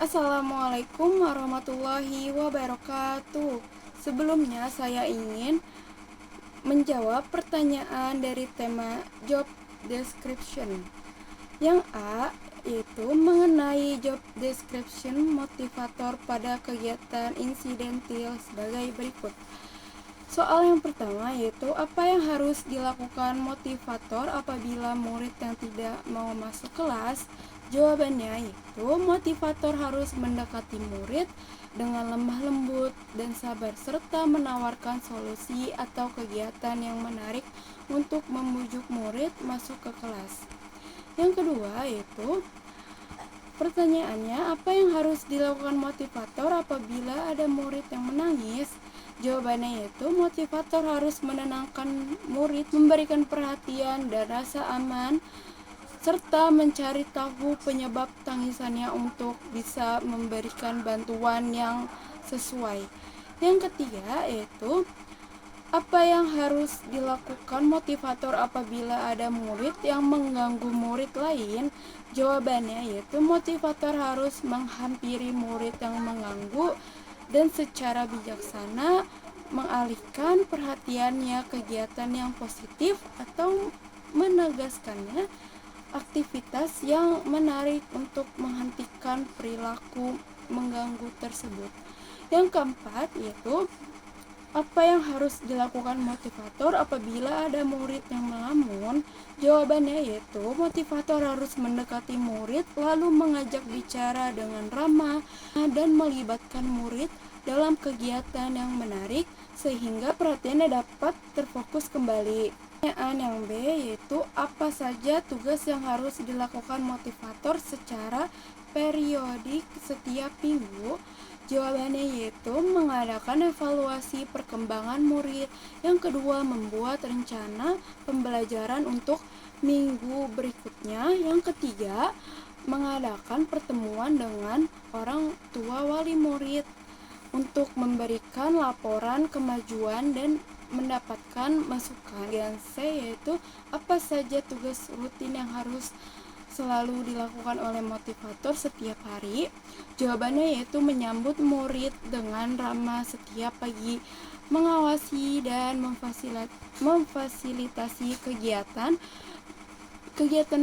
Assalamualaikum warahmatullahi wabarakatuh. Sebelumnya saya ingin menjawab pertanyaan dari tema job description. Yang A yaitu mengenai job description motivator pada kegiatan insidentil sebagai berikut. Soal yang pertama yaitu apa yang harus dilakukan motivator apabila murid yang tidak mau masuk kelas? Jawabannya yaitu motivator harus mendekati murid dengan lemah lembut dan sabar serta menawarkan solusi atau kegiatan yang menarik untuk membujuk murid masuk ke kelas. Yang kedua yaitu pertanyaannya, apa yang harus dilakukan motivator apabila ada murid yang menangis? Jawabannya yaitu motivator harus menenangkan murid, memberikan perhatian dan rasa aman, serta mencari tahu penyebab tangisannya untuk bisa memberikan bantuan yang sesuai. Yang ketiga yaitu apa yang harus dilakukan motivator apabila ada murid yang mengganggu murid lain? Jawabannya yaitu motivator harus menghampiri murid yang mengganggu dan secara bijaksana mengalihkan perhatiannya kegiatan yang positif atau menegaskannya aktivitas yang menarik untuk menghentikan perilaku mengganggu tersebut. Yang keempat yaitu apa yang harus dilakukan motivator apabila ada murid yang melamun? Jawabannya yaitu motivator harus mendekati murid lalu mengajak bicara dengan ramah dan melibatkan murid dalam kegiatan yang menarik sehingga perhatiannya dapat terfokus kembali. Pertanyaan yang B yaitu apa saja tugas yang harus dilakukan motivator secara periodik setiap minggu? Jawabannya yaitu mengadakan evaluasi perkembangan murid. Yang kedua, membuat rencana pembelajaran untuk minggu berikutnya. Yang ketiga, mengadakan pertemuan dengan orang tua wali murid untuk memberikan laporan kemajuan dan mendapatkan masukan. Yang C yaitu apa saja tugas rutin yang harus selalu dilakukan oleh motivator setiap hari? Jawabannya yaitu menyambut murid dengan ramah setiap pagi, mengawasi dan memfasilitasi kegiatan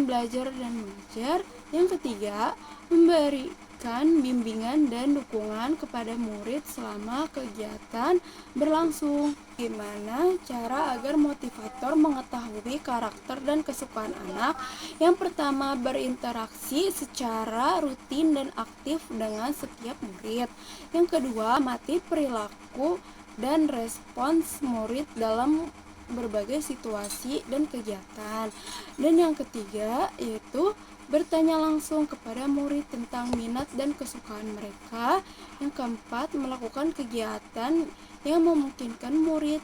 belajar dan mengajar. Yang ketiga, memberikan bimbingan dan dukungan kepada murid selama kegiatan berlangsung. Gimana cara agar motivator mengetahui karakter dan kesukaan anak? Yang pertama, berinteraksi secara rutin dan aktif dengan setiap murid. Yang kedua, amati perilaku dan respons murid dalam berbagai situasi dan kegiatan. Dan yang ketiga yaitu bertanya langsung kepada murid tentang minat dan kesukaan mereka. Yang keempat, melakukan kegiatan yang memungkinkan murid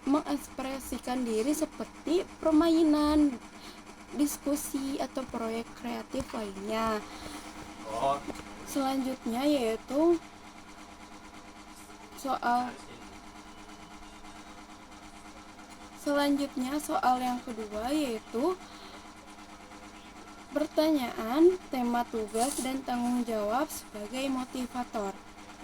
mengekspresikan diri seperti permainan, diskusi, atau proyek kreatif lainnya. Selanjutnya yaitu soal yang kedua yaitu pertanyaan, tema tugas, dan tanggung jawab sebagai motivator.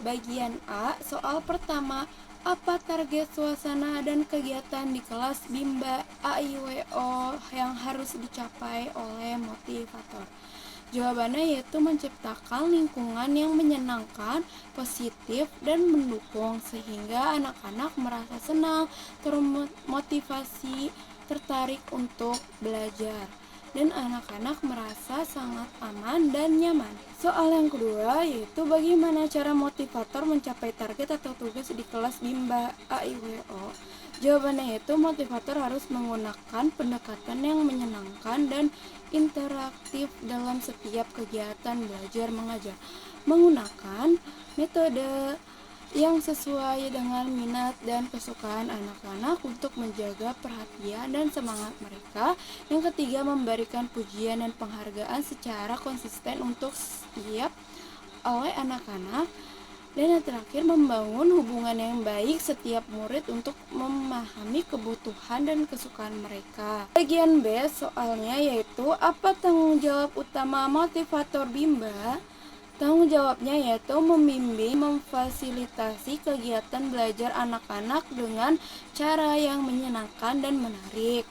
Bagian A, soal pertama, apa target suasana dan kegiatan di kelas Bimba AIWO yang harus dicapai oleh motivator? Jawabannya yaitu menciptakan lingkungan yang menyenangkan, positif, dan mendukung sehingga anak-anak merasa senang, termotivasi, tertarik untuk belajar, dan anak-anak merasa sangat aman dan nyaman. Soal yang kedua yaitu bagaimana cara motivator mencapai target atau tugas di kelas Bimba AIWO. Jawabannya yaitu motivator harus menggunakan pendekatan yang menyenangkan dan interaktif dalam setiap kegiatan belajar mengajar, menggunakan metode yang sesuai dengan minat dan kesukaan anak-anak untuk menjaga perhatian dan semangat mereka. Yang ketiga, memberikan pujian dan penghargaan secara konsisten untuk setiap oleh anak-anak. Dan yang terakhir, membangun hubungan yang baik setiap murid untuk memahami kebutuhan dan kesukaan mereka. Bagian B soalnya yaitu apa tanggung jawab utama motivator Bimba? Tanggung jawabnya yaitu membimbing, memfasilitasi kegiatan belajar anak-anak dengan cara yang menyenangkan dan menarik,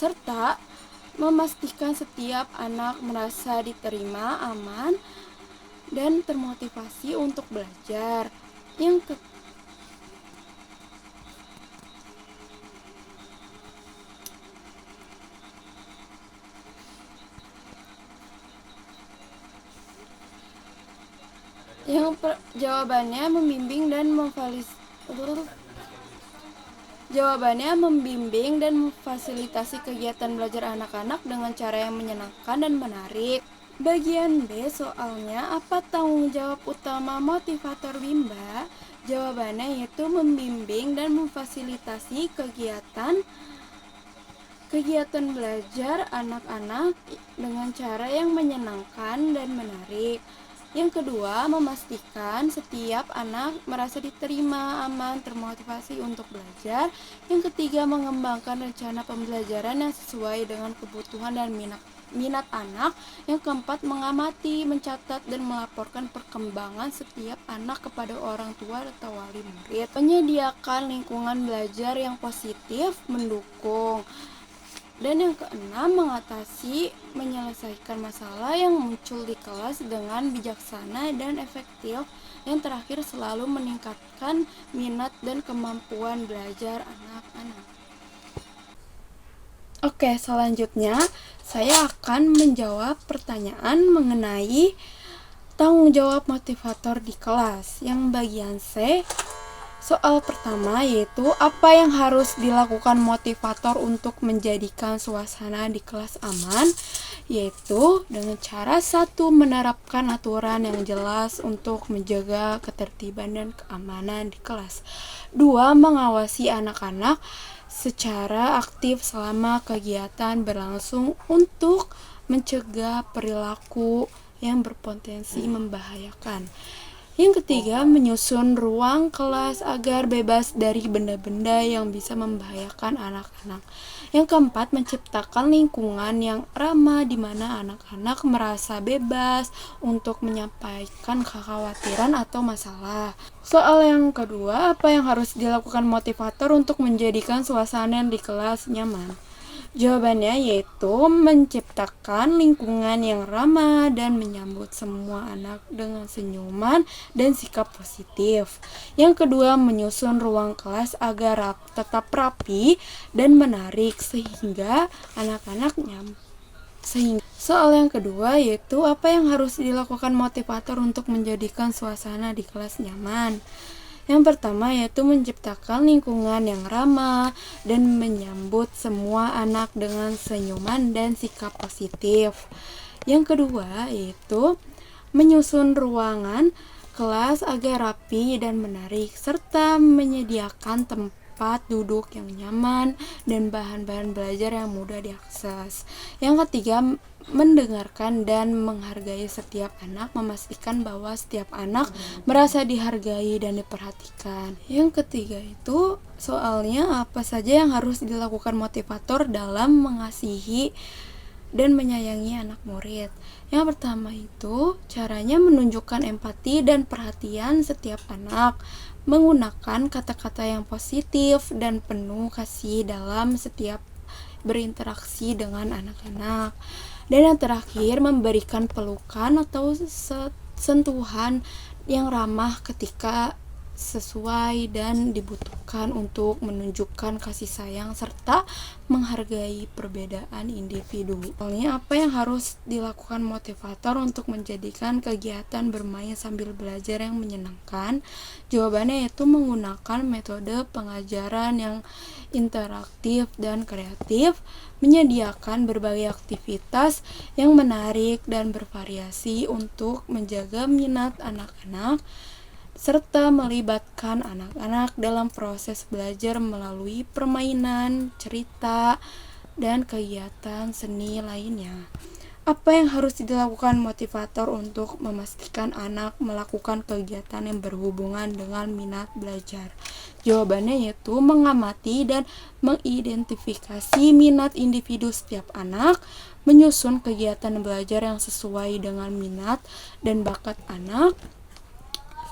serta memastikan setiap anak merasa diterima, aman, dan termotivasi untuk belajar. Jawabannya membimbing dan memfasilitasi kegiatan belajar anak-anak dengan cara yang menyenangkan dan menarik. Bagian B soalnya, apa tanggung jawab utama motivator Bimba? Jawabannya yaitu membimbing dan memfasilitasi kegiatan belajar anak-anak dengan cara yang menyenangkan dan menarik. Yang kedua, memastikan setiap anak merasa diterima, aman, termotivasi untuk belajar. Yang ketiga, mengembangkan rencana pembelajaran yang sesuai dengan kebutuhan dan minat anak. Yang keempat, mengamati, mencatat, dan melaporkan perkembangan setiap anak kepada orang tua atau wali murid. Menyediakan lingkungan belajar yang positif, mendukung. Dan yang keenam, menyelesaikan masalah yang muncul di kelas dengan bijaksana dan efektif. Yang terakhir, selalu meningkatkan minat dan kemampuan belajar anak-anak. Oke, selanjutnya saya akan menjawab pertanyaan mengenai tanggung jawab motivator di kelas. Yang bagian C, soal pertama yaitu apa yang harus dilakukan motivator untuk menjadikan suasana di kelas aman, yaitu dengan cara 1. Menerapkan aturan yang jelas untuk menjaga ketertiban dan keamanan di kelas. 2. Mengawasi anak-anak secara aktif selama kegiatan berlangsung untuk mencegah perilaku yang berpotensi membahayakan. Yang ketiga, menyusun ruang kelas agar bebas dari benda-benda yang bisa membahayakan anak-anak. Yang keempat, menciptakan lingkungan yang ramah di mana anak-anak merasa bebas untuk menyampaikan kekhawatiran atau masalah. Soal yang kedua, apa yang harus dilakukan motivator untuk menjadikan suasana di kelas nyaman? Jawabannya yaitu menciptakan lingkungan yang ramah dan menyambut semua anak dengan senyuman dan sikap positif. Yang kedua, menyusun ruang kelas agar tetap rapi dan menarik sehingga anak-anak Soal yang kedua yaitu apa yang harus dilakukan motivator untuk menjadikan suasana di kelas nyaman? Yang pertama yaitu menciptakan lingkungan yang ramah dan menyambut semua anak dengan senyuman dan sikap positif. Yang kedua yaitu menyusun ruangan kelas agar rapi dan menarik serta menyediakan tempat duduk yang nyaman dan bahan-bahan belajar yang mudah diakses. Yang ketiga, mendengarkan dan menghargai setiap anak, memastikan bahwa setiap anak merasa dihargai dan diperhatikan. Yang ketiga itu soalnya apa saja yang harus dilakukan motivator dalam mengasihi dan menyayangi anak murid. Yang pertama itu caranya menunjukkan empati dan perhatian setiap anak, menggunakan kata-kata yang positif dan penuh kasih dalam setiap berinteraksi dengan anak-anak. Dan yang terakhir, memberikan pelukan atau sentuhan yang ramah ketika sesuai dan dibutuhkan untuk menunjukkan kasih sayang serta menghargai perbedaan individu. Soalnya apa yang harus dilakukan motivator untuk menjadikan kegiatan bermain sambil belajar yang menyenangkan? Jawabannya yaitu menggunakan metode pengajaran yang interaktif dan kreatif, menyediakan berbagai aktivitas yang menarik dan bervariasi untuk menjaga minat anak-anak, serta melibatkan anak-anak dalam proses belajar melalui permainan, cerita, dan kegiatan seni lainnya. Apa yang harus dilakukan motivator untuk memastikan anak melakukan kegiatan yang berhubungan dengan minat belajar? Jawabannya yaitu mengamati dan mengidentifikasi minat individu setiap anak, menyusun kegiatan belajar yang sesuai dengan minat dan bakat anak,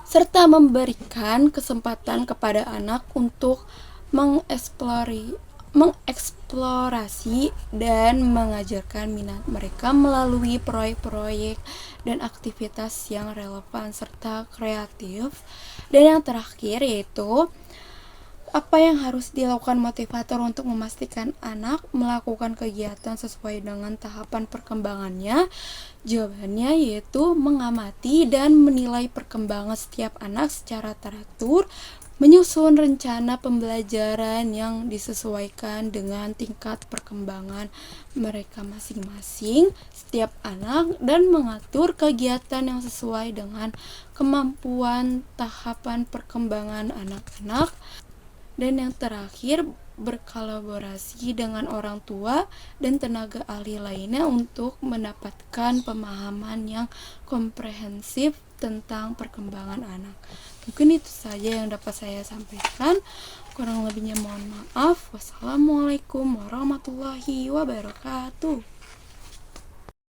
serta memberikan kesempatan kepada anak untuk mengeksplorasi dan mengajarkan minat mereka melalui proyek-proyek dan aktivitas yang relevan serta kreatif. Dan yang terakhir yaitu apa yang harus dilakukan motivator untuk memastikan anak melakukan kegiatan sesuai dengan tahapan perkembangannya? Jawabannya yaitu mengamati dan menilai perkembangan setiap anak secara teratur, menyusun rencana pembelajaran yang disesuaikan dengan tingkat perkembangan mereka masing-masing setiap anak, dan mengatur kegiatan yang sesuai dengan kemampuan tahapan perkembangan anak-anak. Dan yang terakhir, berkolaborasi dengan orang tua dan tenaga ahli lainnya untuk mendapatkan pemahaman yang komprehensif tentang perkembangan anak. Mungkin itu saja yang dapat saya sampaikan. Kurang lebihnya mohon maaf. Wassalamualaikum warahmatullahi wabarakatuh.